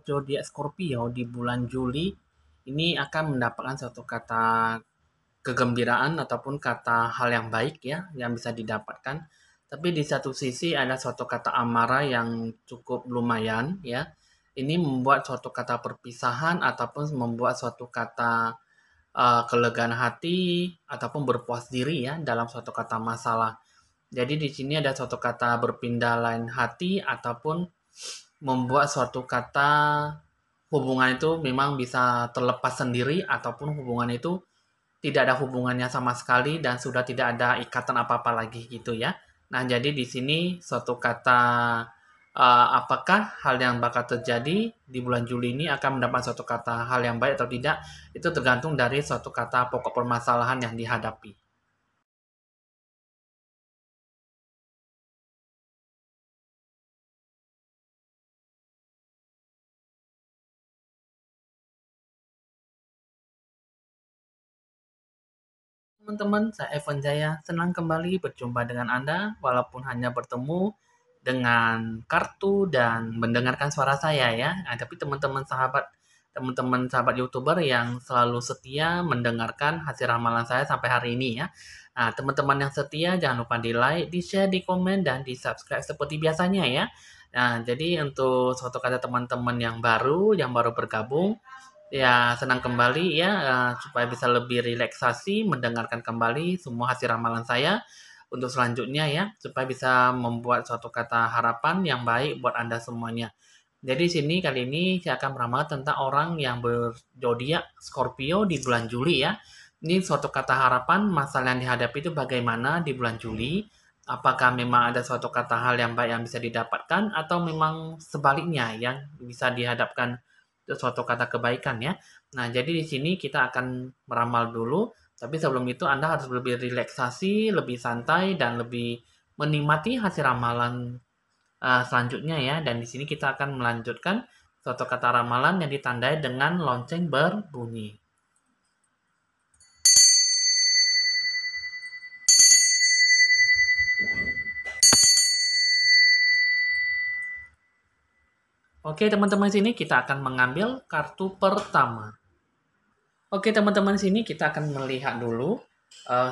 Zodiak Scorpio di bulan Juli ini akan mendapatkan suatu kata kegembiraan ataupun kata hal yang baik ya yang bisa didapatkan. Tapi di satu sisi ada suatu kata amarah yang cukup lumayan ya. Ini membuat suatu kata perpisahan ataupun membuat suatu kata kelegaan hati ataupun berpuas diri ya dalam suatu kata masalah. Jadi di sini ada suatu kata berpindah lain hati ataupun membuat suatu kata hubungan itu memang bisa terlepas sendiri ataupun hubungan itu tidak ada hubungannya sama sekali dan sudah tidak ada ikatan apa-apa lagi gitu ya. Nah, jadi di sini suatu kata apakah hal yang bakal terjadi di bulan Juli ini akan mendapat suatu kata hal yang baik atau tidak, itu tergantung dari suatu kata pokok permasalahan yang dihadapi. Teman-teman, saya Evan Jaya. Senang kembali berjumpa dengan Anda, walaupun hanya bertemu dengan kartu dan mendengarkan suara saya ya. Nah, tapi teman-teman sahabat YouTuber yang selalu setia mendengarkan hasil ramalan saya sampai hari ini ya. Nah, teman-teman yang setia jangan lupa di like, di share, di komen, dan di subscribe seperti biasanya ya. Nah, jadi untuk suatu kata teman-teman yang baru bergabung, ya, senang kembali ya, supaya bisa lebih relaksasi mendengarkan kembali semua hasil ramalan saya untuk selanjutnya ya, supaya bisa membuat suatu kata harapan yang baik buat Anda semuanya. Jadi sini kali ini saya akan meramal tentang orang yang berzodiak Scorpio di bulan Juli ya. Ini suatu kata harapan, masalah yang dihadapi itu bagaimana di bulan Juli? Apakah memang ada suatu kata hal yang baik yang bisa didapatkan atau memang sebaliknya yang bisa dihadapkan suatu kata kebaikan ya. Nah, jadi di sini kita akan meramal dulu, tapi sebelum itu Anda harus lebih relaksasi, lebih santai, dan lebih menikmati hasil ramalan selanjutnya ya. Dan di sini kita akan melanjutkan suatu kata ramalan yang ditandai dengan lonceng berbunyi. Oke, teman-teman sini kita akan mengambil kartu pertama. Oke, teman-teman sini kita akan melihat dulu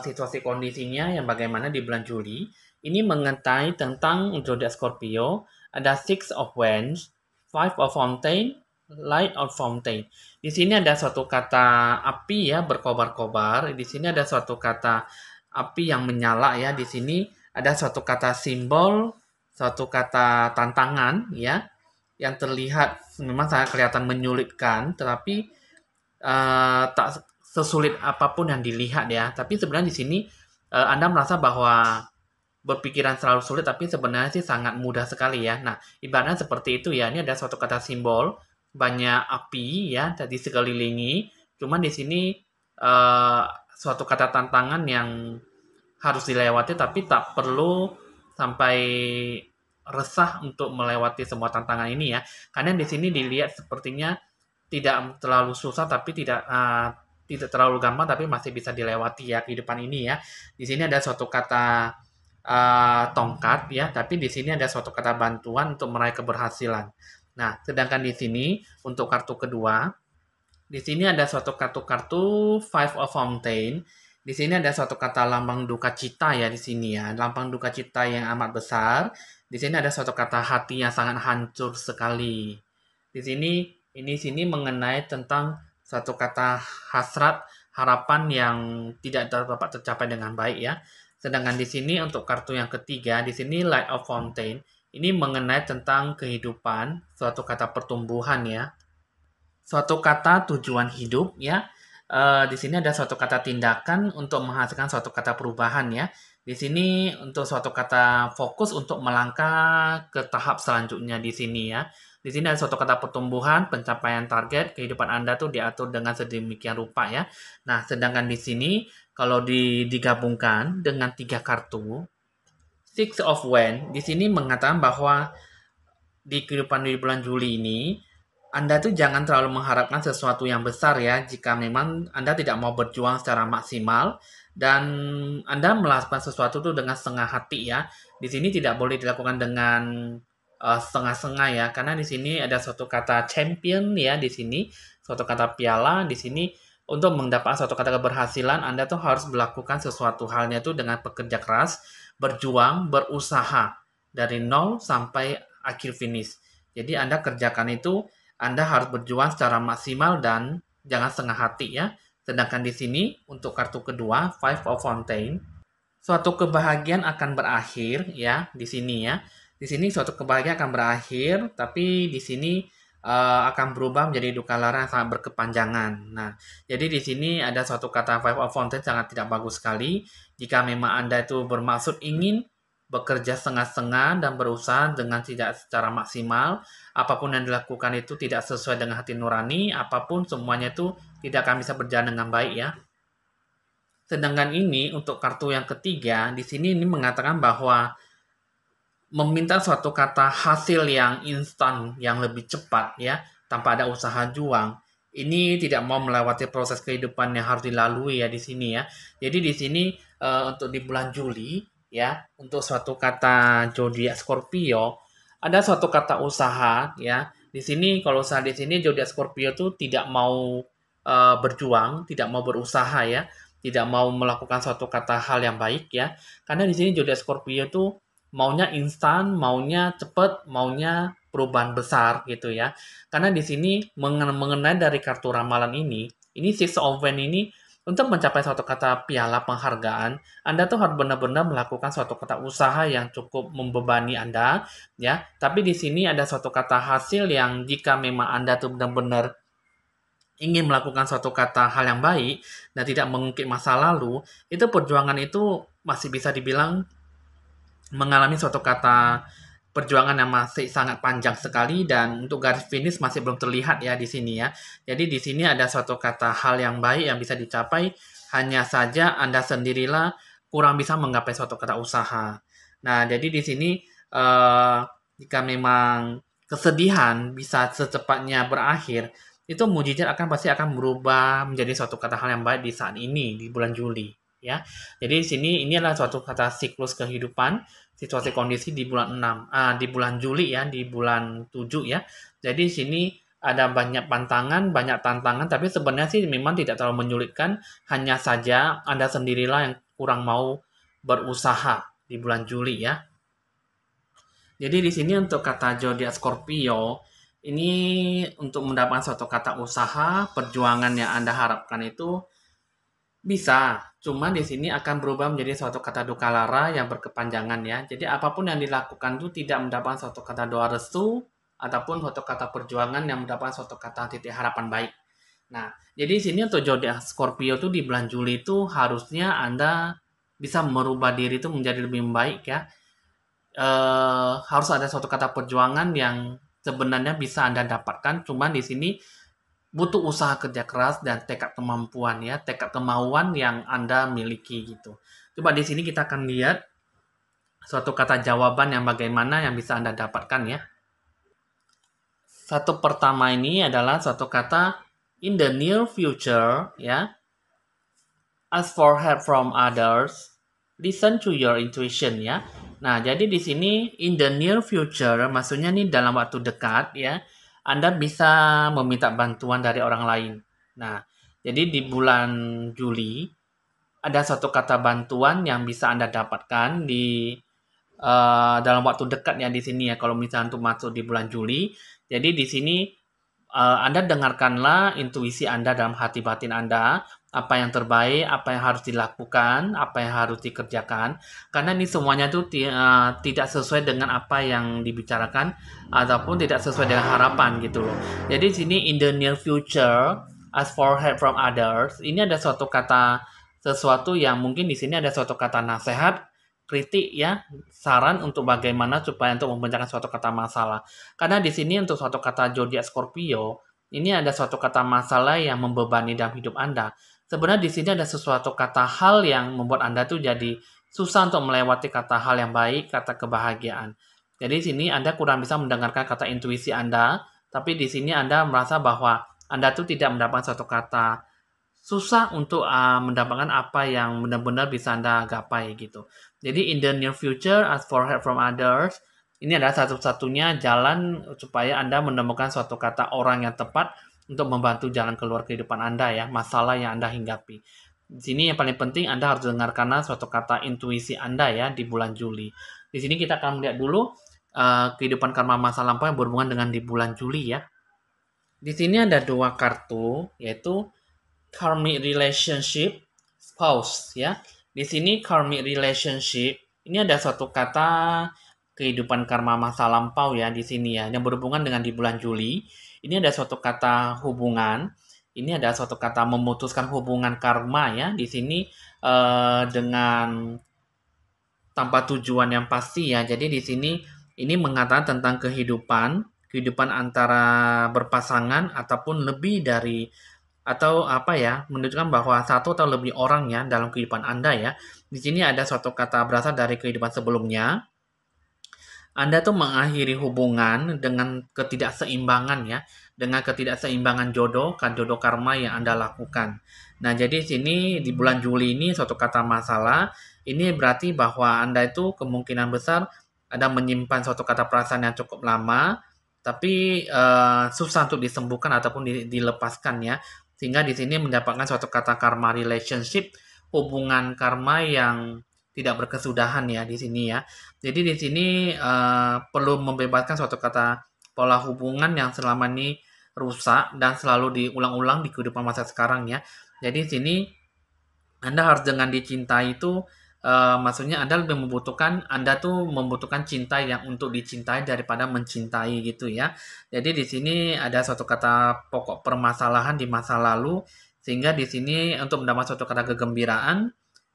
situasi kondisinya yang bagaimana di bulan Juli. Ini mengenai tentang zodiak Scorpio, ada Six of Wands, Five of Fountain, Light of Fountain. Di sini ada suatu kata api ya berkobar-kobar. Di sini ada suatu kata api yang menyala ya. Di sini ada suatu kata simbol, suatu kata tantangan ya yang terlihat memang sangat kelihatan menyulitkan, tetapi tak sesulit apapun yang dilihat ya. Tapi sebenarnya di sini Anda merasa bahwa berpikiran selalu sulit, tapi sebenarnya sih sangat mudah sekali ya. Nah, ibaratnya seperti itu ya. Ini ada suatu kata simbol, banyak api ya tadi sekelilingi. Cuman di sini eh, suatu kata tantangan yang harus dilewati, tapi tak perlu sampai resah untuk melewati semua tantangan ini ya. Karena di sini dilihat sepertinya tidak terlalu susah tapi tidak terlalu gampang tapi masih bisa dilewati ya kehidupan ini ya. Di sini ada suatu kata tongkat ya, tapi di sini ada suatu kata bantuan untuk meraih keberhasilan. Nah, sedangkan di sini untuk kartu kedua, di sini ada suatu kartu-kartu Five of Fountain. Di sini ada suatu kata lambang duka cita ya di sini ya, lambang duka cita yang amat besar. Di sini ada suatu kata hati yang sangat hancur sekali. Di sini sini mengenai tentang suatu kata hasrat harapan yang tidak dapat tercapai dengan baik ya. Sedangkan di sini untuk kartu yang ketiga, di sini Light of Fountain, ini mengenai tentang kehidupan, suatu kata pertumbuhan ya, suatu kata tujuan hidup ya. Di sini ada suatu kata tindakan untuk menghasilkan suatu kata perubahan ya. Di sini untuk suatu kata fokus untuk melangkah ke tahap selanjutnya di sini ya. Di sini ada suatu kata pertumbuhan, pencapaian target, kehidupan Anda tuh diatur dengan sedemikian rupa ya. Nah, sedangkan di sini kalau digabungkan dengan tiga kartu, Six of Wands, di sini mengatakan bahwa di kehidupan di bulan Juli ini, Anda tuh jangan terlalu mengharapkan sesuatu yang besar ya, jika memang Anda tidak mau berjuang secara maksimal dan Anda melakukan sesuatu tuh dengan setengah hati ya. Di sini tidak boleh dilakukan dengan setengah-setengah ya, karena di sini ada suatu kata champion ya di sini, suatu kata piala di sini. Untuk mendapatkan suatu kata keberhasilan, Anda tuh harus melakukan sesuatu halnya itu dengan bekerja keras, berjuang, berusaha dari nol sampai akhir finish. Jadi Anda kerjakan itu, Anda harus berjuang secara maksimal dan jangan setengah hati ya. Sedangkan di sini untuk kartu kedua, Five of Fountain, suatu kebahagiaan akan berakhir ya di sini ya. Di sini suatu kebahagiaan akan berakhir, tapi di sini akan berubah menjadi duka lara yang sangat berkepanjangan. Nah, jadi di sini ada suatu kata Five of Fountain sangat tidak bagus sekali. Jika memang Anda itu bermaksud ingin bekerja setengah-setengah dan berusaha dengan tidak secara maksimal, apapun yang dilakukan itu tidak sesuai dengan hati nurani, apapun semuanya itu tidak akan bisa berjalan dengan baik ya. Sedangkan ini untuk kartu yang ketiga, di sini ini mengatakan bahwa meminta suatu kata hasil yang instan, yang lebih cepat ya, tanpa ada usaha juang. Ini tidak mau melewati proses kehidupan yang harus dilalui ya di sini ya. Jadi di sini untuk di bulan Juli ya, untuk suatu kata zodiak Scorpio, ada suatu kata usaha ya. Di sini kalau usaha di sini zodiak Scorpio tuh tidak mau berjuang, tidak mau berusaha ya, tidak mau melakukan suatu kata hal yang baik ya. Karena di sini zodiak Scorpio tuh maunya instan, maunya cepet, maunya perubahan besar gitu ya. Karena di sini mengenai dari kartu ramalan ini Six of Wands ini untuk mencapai suatu kata piala penghargaan, Anda tuh harus benar-benar melakukan suatu kata usaha yang cukup membebani Anda, ya. Tapi di sini ada suatu kata hasil yang jika memang Anda tuh benar-benar ingin melakukan suatu kata hal yang baik dan tidak mengungkit masa lalu, itu perjuangan itu masih bisa dibilang mengalami suatu kata perjuangan yang masih sangat panjang sekali dan untuk garis finish masih belum terlihat ya di sini ya. Jadi di sini ada suatu kata hal yang baik yang bisa dicapai, hanya saja Anda sendirilah kurang bisa menggapai suatu kata usaha. Nah, jadi di sini eh, jika memang kesedihan bisa secepatnya berakhir, itu mujizat pasti akan berubah menjadi suatu kata hal yang baik di saat ini di bulan Juli ya. Jadi di sini ini adalah suatu kata siklus kehidupan situasi kondisi di bulan 6, di bulan Juli ya, di bulan 7 ya. Jadi di sini ada banyak pantangan, banyak tantangan, tapi sebenarnya sih memang tidak terlalu menyulitkan, hanya saja Anda sendirilah yang kurang mau berusaha di bulan Juli ya. Jadi di sini untuk kata zodiak Scorpio, ini untuk mendapatkan suatu kata usaha, perjuangan yang Anda harapkan itu bisa, cuma di sini akan berubah menjadi suatu kata duka lara yang berkepanjangan ya. Jadi apapun yang dilakukan itu tidak mendapatkan suatu kata doa restu ataupun suatu kata perjuangan yang mendapatkan suatu kata titik harapan baik. Nah, jadi di sini untuk zodiak Scorpio tuh di bulan Juli itu harusnya Anda bisa merubah diri itu menjadi lebih baik ya. Harus ada suatu kata perjuangan yang sebenarnya bisa Anda dapatkan, cuma di sini butuh usaha kerja keras dan tekad kemampuan ya, tekad kemauan yang Anda miliki gitu. Coba di sini kita akan lihat suatu kata jawaban yang bagaimana yang bisa Anda dapatkan ya. Satu pertama ini adalah suatu kata in the near future ya. Ask for help from others. Listen to your intuition ya. Nah, jadi di sini in the near future maksudnya nih dalam waktu dekat ya. Anda bisa meminta bantuan dari orang lain. Nah, jadi di bulan Juli ada satu kata bantuan yang bisa Anda dapatkan di dalam waktu dekat ya di sini ya. Kalau misalnya untuk masuk di bulan Juli, jadi di sini Anda dengarkanlah intuisi Anda dalam hati batin Anda, apa yang terbaik, apa yang harus dilakukan, apa yang harus dikerjakan. Karena ini semuanya itu tidak sesuai dengan apa yang dibicarakan ataupun tidak sesuai dengan harapan gitu loh. Jadi di sini in the near future, as for help from others, ini ada suatu kata sesuatu yang mungkin di sini ada suatu kata nasihat, kritik ya, saran untuk bagaimana supaya untuk memecahkan suatu kata masalah. Karena di sini untuk suatu kata zodiak Scorpio, ini ada suatu kata masalah yang membebani dalam hidup Anda. Sebenarnya di sini ada sesuatu kata hal yang membuat Anda tuh jadi susah untuk melewati kata hal yang baik, kata kebahagiaan. Jadi di sini Anda kurang bisa mendengarkan kata intuisi Anda, tapi di sini Anda merasa bahwa Anda tuh tidak mendapatkan suatu kata susah untuk mendapatkan apa yang benar-benar bisa Anda gapai gitu. Jadi in the near future, ask for help from others, Ini adalah satu-satunya jalan supaya Anda menemukan suatu kata orang yang tepat untuk membantu jalan keluar kehidupan Anda ya, masalah yang Anda hinggapi. Di sini yang paling penting Anda harus dengarkan suatu kata intuisi Anda ya di bulan Juli. Di sini kita akan melihat dulu kehidupan karma masa lampau yang berhubungan dengan di bulan Juli ya. Di sini ada dua kartu, yaitu karmic relationship, spouse ya. Di sini karmic relationship, ini ada suatu kata kehidupan karma masa lampau ya di sini ya, yang berhubungan dengan di bulan Juli. Ini ada suatu kata hubungan, ini ada suatu kata memutuskan hubungan karma ya. Di sini dengan tanpa tujuan yang pasti ya. Jadi di sini ini mengatakan tentang kehidupan antara berpasangan ataupun lebih dari atau apa ya, menunjukkan bahwa satu atau lebih orang ya dalam kehidupan Anda ya. Di sini ada suatu kata berasal dari kehidupan sebelumnya. Anda tuh mengakhiri hubungan dengan ketidakseimbangan ya, dengan ketidakseimbangan jodoh karma yang Anda lakukan. Nah, jadi sini di bulan Juli ini suatu kata masalah, ini berarti bahwa Anda itu kemungkinan besar ada menyimpan suatu kata perasaan yang cukup lama, tapi susah untuk disembuhkan ataupun dilepaskan ya. Sehingga di sini mendapatkan suatu kata karma relationship, hubungan karma yang tidak berkesudahan ya di sini ya. Jadi di sini perlu membebaskan suatu kata pola hubungan yang selama ini rusak dan selalu diulang-ulang di kehidupan masa sekarang ya. Jadi di sini Anda harus dengan dicintai itu maksudnya Anda tuh membutuhkan cinta yang untuk dicintai daripada mencintai gitu ya. Jadi di sini ada suatu kata pokok permasalahan di masa lalu sehingga di sini untuk mendapat suatu kata kegembiraan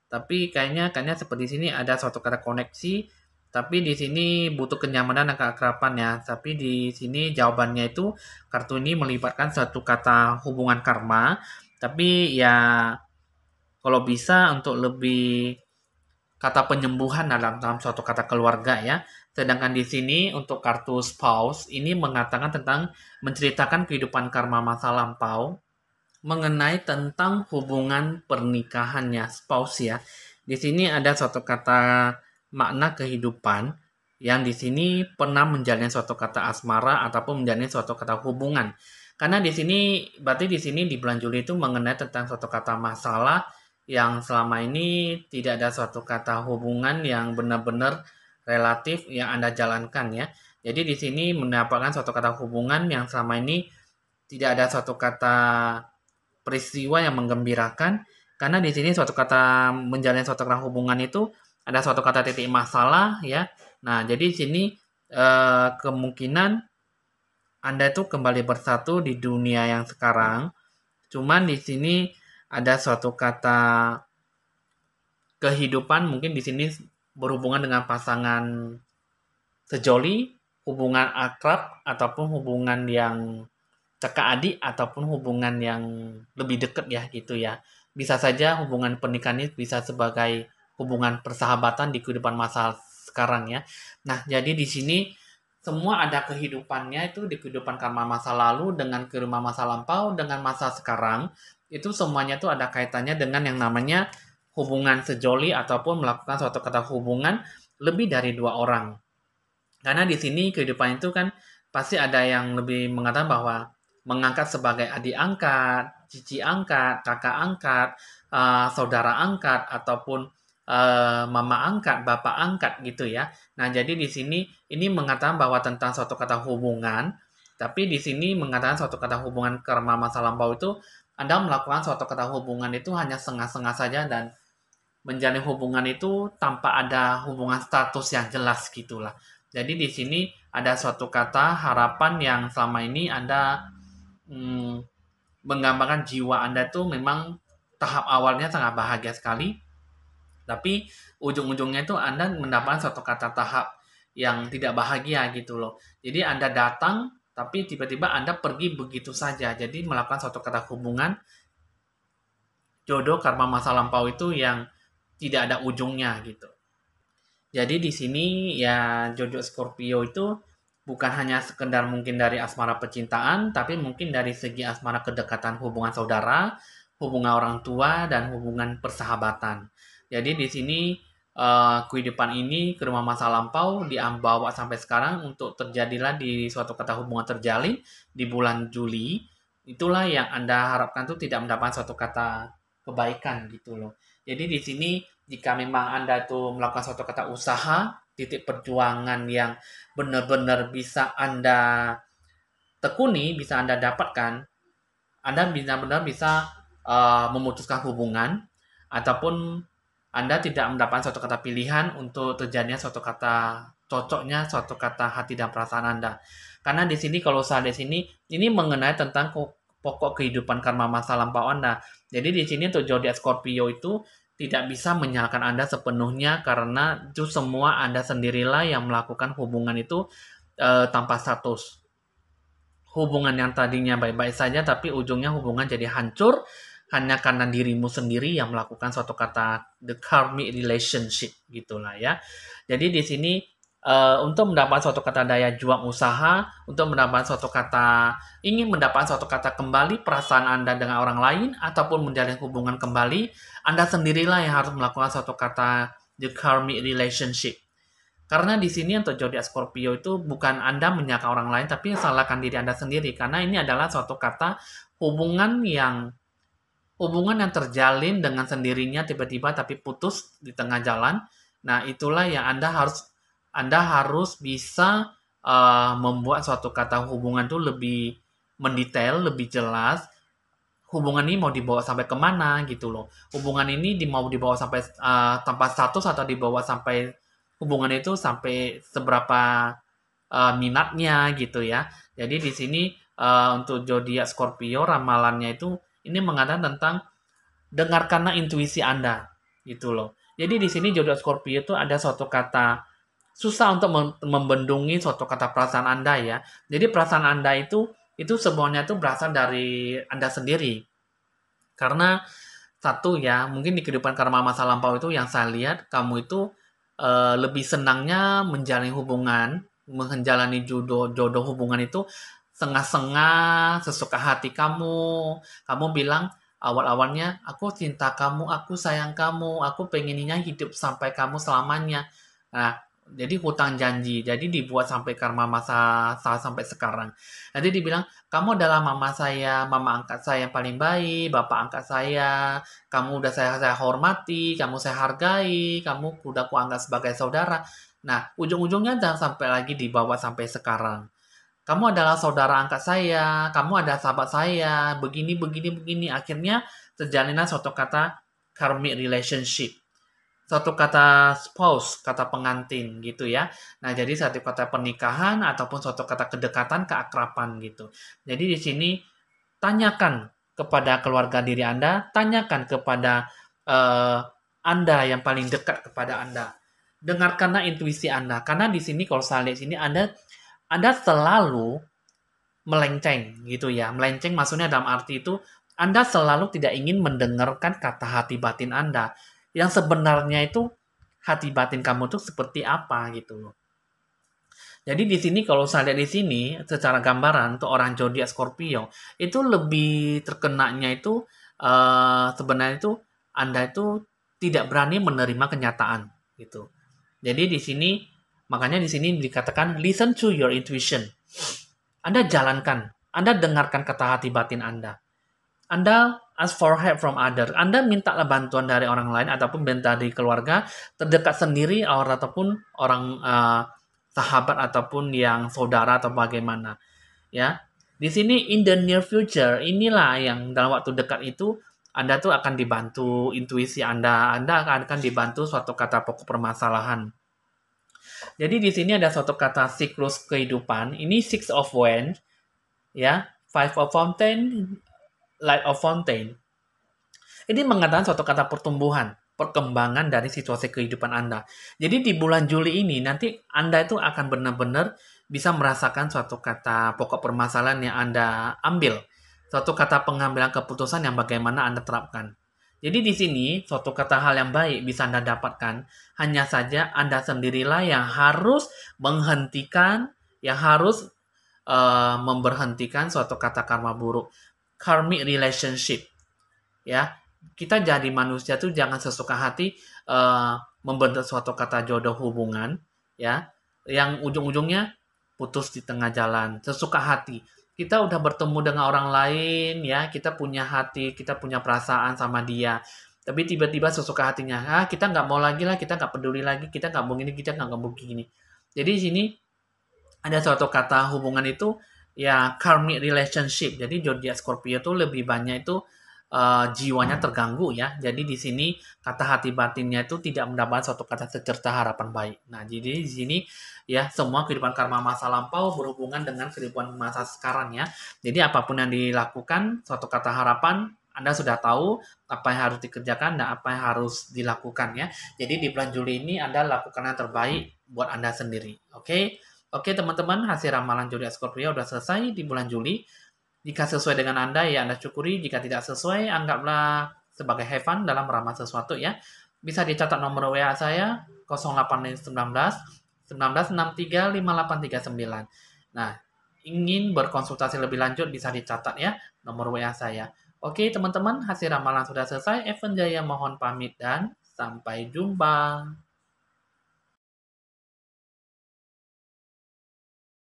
tapi kayaknya seperti sini ada suatu kata koneksi, tapi di sini butuh kenyamanan dan keakraban ya. Tapi di sini jawabannya itu kartu ini melibatkan satu kata hubungan karma, tapi ya kalau bisa untuk lebih kata penyembuhan dalam suatu kata keluarga ya. Sedangkan di sini untuk kartu spouse ini mengatakan tentang menceritakan kehidupan karma masa lampau mengenai tentang hubungan pernikahannya spouse ya. Di sini ada suatu kata makna kehidupan yang di sini pernah menjalin suatu kata asmara ataupun menjalin suatu kata hubungan. Karena di sini berarti di sini di bulan Juli itu mengenai tentang suatu kata masalah yang selama ini tidak ada suatu kata hubungan yang benar-benar relatif yang Anda jalankan ya. Jadi di sini mendapatkan suatu kata hubungan yang selama ini tidak ada suatu kata peristiwa yang menggembirakan karena di sini suatu kata menjalin suatu kata hubungan itu ada suatu kata titik masalah ya. Nah, jadi di sini kemungkinan Anda itu kembali bersatu di dunia yang sekarang. Cuman di sini ada suatu kata kehidupan mungkin di sini berhubungan dengan pasangan sejoli, hubungan akrab ataupun hubungan yang kakak adik ataupun hubungan yang lebih dekat ya gitu ya. Bisa saja hubungan pernikahan ini bisa sebagai hubungan persahabatan di kehidupan masa sekarang ya. Nah, jadi di sini semua ada kehidupannya itu di kehidupan karma masa lalu dengan kehidupan masa lampau dengan masa sekarang itu semuanya itu ada kaitannya dengan yang namanya hubungan sejoli ataupun melakukan suatu kata hubungan lebih dari dua orang. Karena di sini kehidupan itu kan pasti ada yang lebih mengatakan bahwa mengangkat sebagai adik angkat, cici angkat, kakak angkat, saudara angkat, ataupun mama angkat, bapak angkat gitu ya. Nah, jadi di sini ini mengatakan bahwa tentang suatu kata hubungan, tapi di sini mengatakan suatu kata hubungan karma masa lampau itu Anda melakukan suatu kata hubungan itu hanya setengah-setengah saja dan menjalin hubungan itu tanpa ada hubungan status yang jelas gitulah. Jadi di sini ada suatu kata harapan yang selama ini Anda menggambarkan jiwa Anda tuh memang tahap awalnya sangat bahagia sekali, tapi ujung-ujungnya itu Anda mendapatkan suatu kata tahap yang tidak bahagia gitu loh. Jadi Anda datang, tapi tiba-tiba Anda pergi begitu saja. Jadi melakukan suatu kata hubungan, jodoh karma masa lampau itu yang tidak ada ujungnya gitu. Jadi di sini ya jodoh Scorpio itu bukan hanya sekedar mungkin dari asmara percintaan, tapi mungkin dari segi asmara kedekatan hubungan saudara, hubungan orang tua, dan hubungan persahabatan. Jadi di sini kehidupan ini ke rumah masa lampau dibawa sampai sekarang untuk terjadilah di suatu kata hubungan terjalin di bulan Juli, itulah yang Anda harapkan tuh tidak mendapat suatu kata kebaikan gitu loh. Jadi di sini jika memang Anda tuh melakukan suatu kata usaha, titik perjuangan yang benar-benar bisa Anda tekuni, bisa Anda dapatkan, Anda benar-benar bisa memutuskan hubungan ataupun Anda tidak mendapatkan suatu kata pilihan untuk terjadinya suatu kata cocoknya suatu kata hati dan perasaan Anda. Karena di sini kalau saya di sini ini mengenai tentang pokok kehidupan karma masa lampau Anda. Jadi di sini untuk zodiak Scorpio itu tidak bisa menyalahkan Anda sepenuhnya karena itu semua Anda sendirilah yang melakukan hubungan itu tanpa status. Hubungan yang tadinya baik-baik saja tapi ujungnya hubungan jadi hancur hanya karena dirimu sendiri yang melakukan suatu kata the karmic relationship gitulah ya. Jadi di sini untuk mendapat suatu kata daya juang usaha, untuk mendapat suatu kata ingin mendapat suatu kata kembali perasaan Anda dengan orang lain ataupun menjalin hubungan kembali, Anda sendirilah yang harus melakukan suatu kata the karmic relationship. Karena di sini untuk zodiak Scorpio itu bukan Anda menyalahkan orang lain, tapi salahkan diri Anda sendiri. Karena ini adalah suatu kata hubungan yang terjalin dengan sendirinya tiba-tiba tapi putus di tengah jalan. Nah, itulah yang Anda harus bisa membuat suatu kata hubungan itu lebih mendetail, lebih jelas. Hubungan ini mau dibawa sampai kemana gitu loh. Hubungan ini mau dibawa sampai tanpa status atau dibawa sampai hubungan itu sampai seberapa minatnya gitu ya. Jadi di sini untuk zodiak Scorpio ramalannya itu ini mengatakan tentang dengarkanlah intuisi Anda gitu loh. Jadi di sini zodiak Scorpio itu ada suatu kata susah untuk membendungi suatu kata perasaan Anda ya. Jadi perasaan Anda itu semuanya itu berasal dari Anda sendiri. Karena satu ya, mungkin di kehidupan karma masa lampau itu yang saya lihat kamu itu lebih senangnya menjalin hubungan, menjalani jodoh hubungan itu setengah-setengah sesuka hati kamu. Kamu bilang awal-awalnya aku cinta kamu, aku sayang kamu, aku pengennya hidup sampai kamu selamanya. Nah, jadi hutang janji, jadi dibuat sampai karma masa sampai sekarang. Nanti dibilang kamu adalah mama saya, mama angkat saya yang paling baik, bapak angkat saya, kamu udah saya hormati, kamu saya hargai, kamu udah kuanggap sebagai saudara. Nah, ujung-ujungnya jangan sampai lagi dibawa sampai sekarang. Kamu adalah saudara angkat saya, kamu adalah sahabat saya, begini, begini, begini. Akhirnya terjalinlah suatu kata karmic relationship. Suatu kata spouse, kata pengantin gitu ya. Nah, jadi satu kata pernikahan ataupun suatu kata kedekatan, keakraban gitu. Jadi di sini tanyakan kepada keluarga diri Anda, tanyakan kepada Anda yang paling dekat kepada Anda. Dengarkanlah intuisi Anda, karena di sini kalau saya lihat sini Anda selalu melenceng gitu ya. Melenceng maksudnya dalam arti itu Anda selalu tidak ingin mendengarkan kata hati batin Anda. Yang sebenarnya itu hati batin kamu tuh seperti apa gitu loh. Jadi di sini kalau saya lihat di sini secara gambaran untuk orang zodiak Scorpio itu lebih terkenanya itu sebenarnya itu Anda itu tidak berani menerima kenyataan gitu. Jadi di sini makanya di sini dikatakan listen to your intuition. Anda jalankan, Anda dengarkan kata hati batin Anda. Anda ask for help from other. Anda mintalah bantuan dari orang lain ataupun dari keluarga terdekat sendiri ataupun orang sahabat ataupun yang saudara atau bagaimana. Ya. Di sini in the near future inilah yang dalam waktu dekat itu Anda tuh akan dibantu intuisi Anda. Anda akan dibantu suatu kata pokok permasalahan. Jadi di sini ada suatu kata siklus kehidupan. Ini Six of Wands, ya, Five of Fountain, Light of Fountain. Ini mengatakan suatu kata pertumbuhan, perkembangan dari situasi kehidupan Anda. Jadi di bulan Juli ini nanti Anda itu akan benar-benar bisa merasakan suatu kata pokok permasalahan yang Anda ambil. Suatu kata pengambilan keputusan yang bagaimana Anda terapkan. Jadi di sini suatu kata hal yang baik bisa Anda dapatkan. Hanya saja Anda sendirilah yang harus menghentikan, yang harus memberhentikan suatu kata karma buruk. Karmic relationship. Ya, kita jadi manusia tuh jangan sesuka hati membentuk suatu kata jodoh hubungan, ya, yang ujung-ujungnya putus di tengah jalan, sesuka hati. Kita udah bertemu dengan orang lain, ya, kita punya hati, kita punya perasaan sama dia, tapi tiba-tiba sesuka hatinya, ah kita nggak mau lagi lah, kita nggak peduli lagi, kita nggak mau gini, kita nggak mau begini. Jadi di sini ada suatu kata hubungan itu ya karmic relationship. Jadi zodiak Scorpio itu lebih banyak itu jiwanya terganggu ya. Jadi di sini kata hati batinnya itu tidak mendapat suatu kata secerca harapan baik. Nah, jadi di sini ya semua kehidupan karma masa lampau berhubungan dengan kehidupan masa sekarang ya. Jadi apapun yang dilakukan, suatu kata harapan anda sudah tahu apa yang harus dikerjakan dan apa yang harus dilakukan ya. Jadi di bulan Juli ini Anda lakukan yang terbaik buat Anda sendiri. Oke? Oke teman-teman, hasil ramalan zodiak Scorpio sudah selesai di bulan Juli. Jika sesuai dengan Anda, ya Anda syukuri. Jika tidak sesuai, anggaplah sebagai have fun dalam meramal sesuatu ya. Bisa dicatat nomor WA saya 0819 1963 5839. Nah, ingin berkonsultasi lebih lanjut bisa dicatat ya nomor WA saya. Oke teman-teman, hasil ramalan sudah selesai. Evan Jaya mohon pamit dan sampai jumpa.